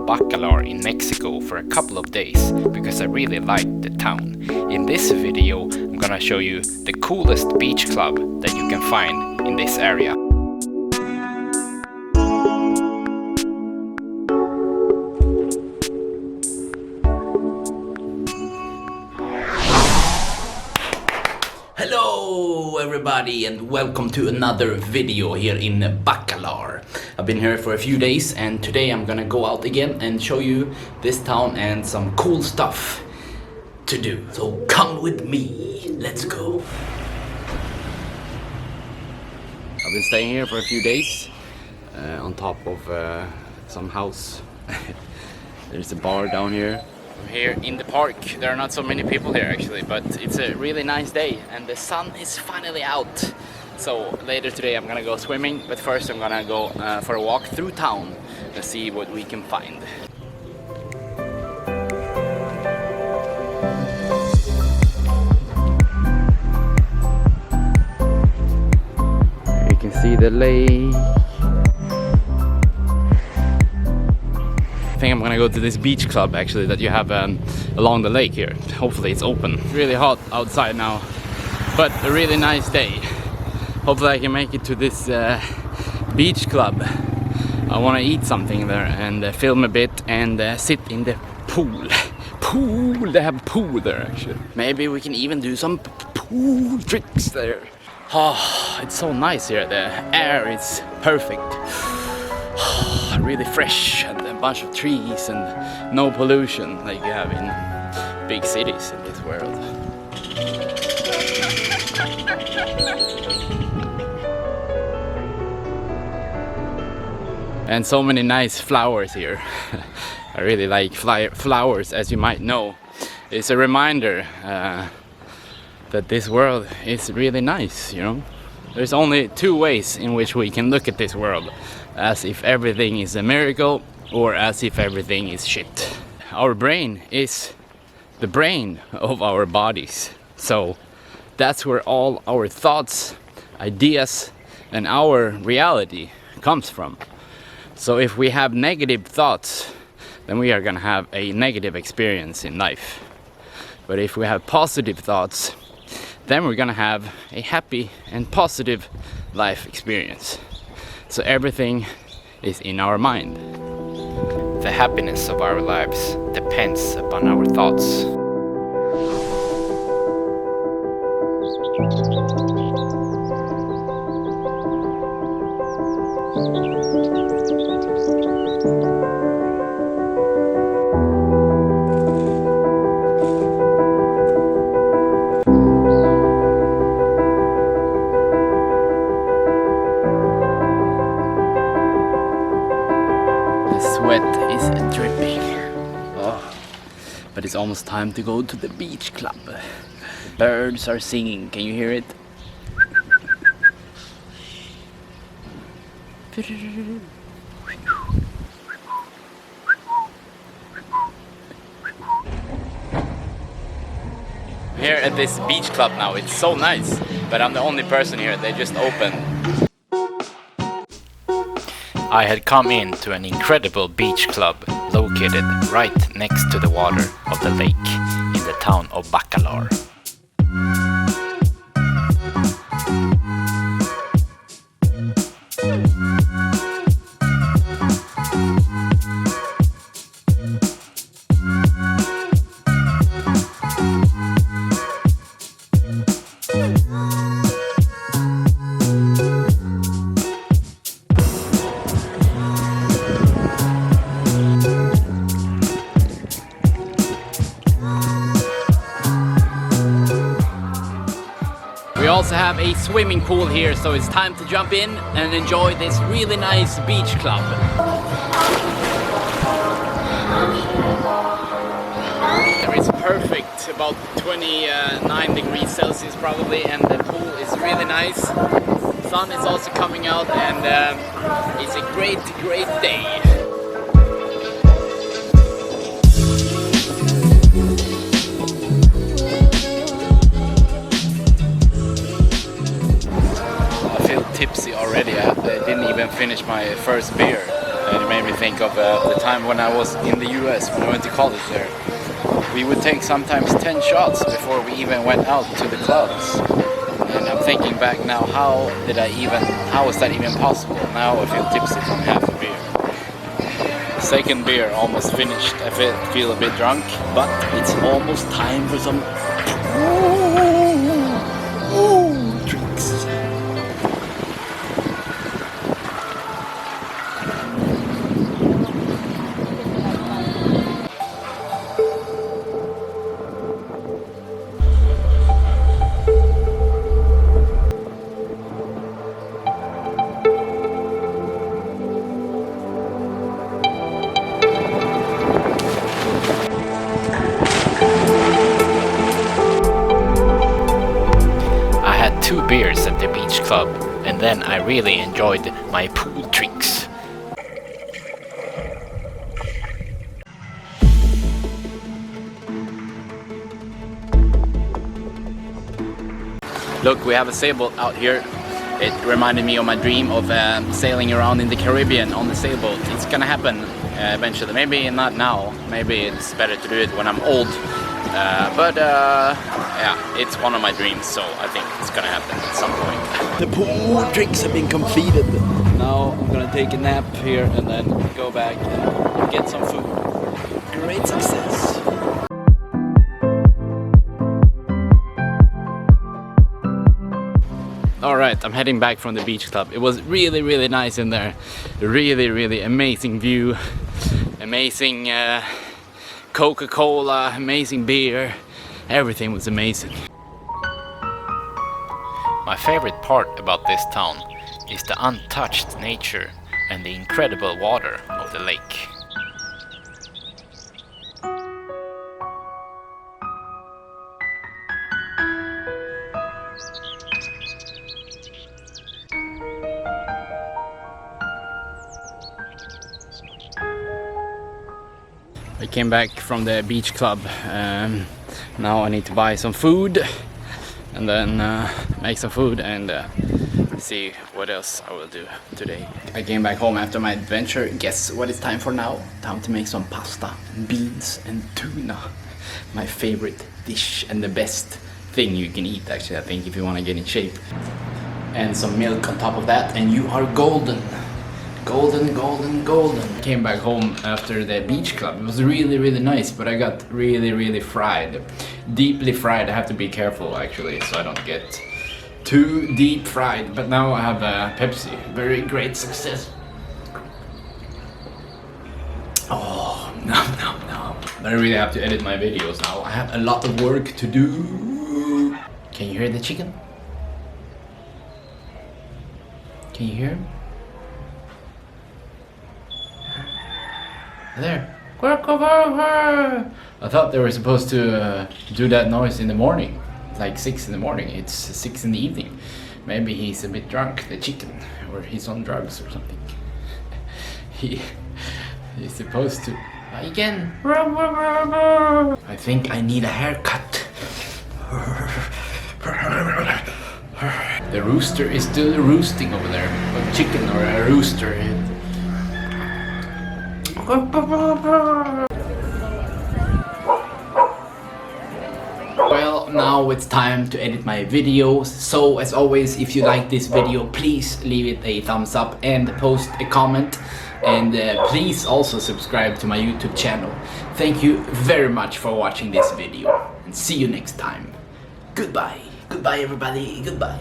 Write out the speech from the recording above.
Bacalar in Mexico for a couple of days because I really liked the town. In this video I'm gonna show you the coolest beach club that you can find in this area. Hello everybody and welcome to another video here in Bacalar. I've been here for a few days and today I'm gonna go out again and show you this town and some cool stuff to do. So come with me, let's go. I've been staying here for a few days on top of some house. There's a bar down here. Here in the park. There are not so many people here actually, but it's a really nice day and the sun is finally out. So later today I'm gonna go swimming, but first I'm gonna go for a walk through town and see what we can find. You can see the lake. I think I'm gonna go to this beach club actually that you have along the lake here. Hopefully it's open. It's really hot outside now, but a really nice day. Hopefully I can make it to this beach club. I want to eat something there and film a bit and sit in the pool. They have a pool there actually. Maybe we can even do some pool tricks there. Oh, it's so nice here. The air is perfect. Really fresh and a bunch of trees and no pollution like you have in big cities in this world. And so many nice flowers here. I really like flowers, as you might know. It's a reminder that this world is really nice, you know. There's only two ways in which we can look at this world. As if everything is a miracle or as if everything is shit. Our brain is the brain of our bodies. So that's where all our thoughts, ideas and our reality comes from. So if we have negative thoughts, then we are gonna have a negative experience in life. But if we have positive thoughts, then we're gonna have a happy and positive life experience. So everything is in our mind. The happiness of our lives depends upon our thoughts. Sweat is dripping. Oh, but it's almost time to go to the beach club. Birds are singing, can you hear it? Here at this beach club now, it's so nice, but I'm the only person here, they just opened. I had come into an incredible beach club located right next to the water of the lake in the town of Bacalar. We also have a swimming pool here, so it's time to jump in and enjoy this really nice beach club. It's perfect, about 29 degrees Celsius probably, and the pool is really nice. Sun is also coming out and it's a great day. tipsy already. I didn't even finish my first beer. And it made me think of the time when I was in the US, when I went to college there. We would take sometimes 10 shots before we even went out to the clubs. And I'm thinking back now, how was that even possible? Now I feel tipsy from half a beer. Second beer almost finished. I feel a bit drunk, but it's almost time for some drinks. Two beers at the beach club, and then I really enjoyed my pool tricks. Look, we have a sailboat out here. It reminded me of my dream of sailing around in the Caribbean on the sailboat. It's gonna happen eventually. Maybe not now. Maybe it's better to do it when I'm old. Yeah, it's one of my dreams, so I think it's gonna happen at some point. The pool tricks have been completed. Now I'm gonna take a nap here and then go back and get some food. Great success! Alright, I'm heading back from the beach club. It was really, really nice in there. Really, really amazing view. Amazing Coca-Cola, amazing beer. Everything was amazing. My favorite part about this town is the untouched nature and the incredible water of the lake. I came back from the beach club. Now I need to buy some food and then make some food and see what else I will do today. I came back home after my adventure. Guess what it's time for now? Time to make some pasta, beans and tuna. My favorite dish and the best thing you can eat, actually, I think, if you want to get in shape. And some milk on top of that and you are golden. Golden, golden, golden. Came back home after the beach club. It was really, really nice, but I got really, really fried. Deeply fried. I have to be careful, actually, so I don't get too deep fried. But now I have a Pepsi. Very great success. Oh, nom, nom, nom. But I really have to edit my videos now. I have a lot of work to do. Can you hear the chicken? Can you hear him? There. I thought they were supposed to do that noise in the morning, like 6 in the morning. It's 6 in the evening. Maybe he's a bit drunk, the chicken, or he's on drugs or something. He's supposed to. Again. I think I need a haircut. The rooster is still roosting over there. A chicken or a rooster. Well, now it's time to edit my videos. So as always, if you like this video, please leave it a thumbs up and post a comment. And please also subscribe to my YouTube channel. Thank you very much for watching this video. And see you next time. Goodbye. Goodbye everybody. Goodbye.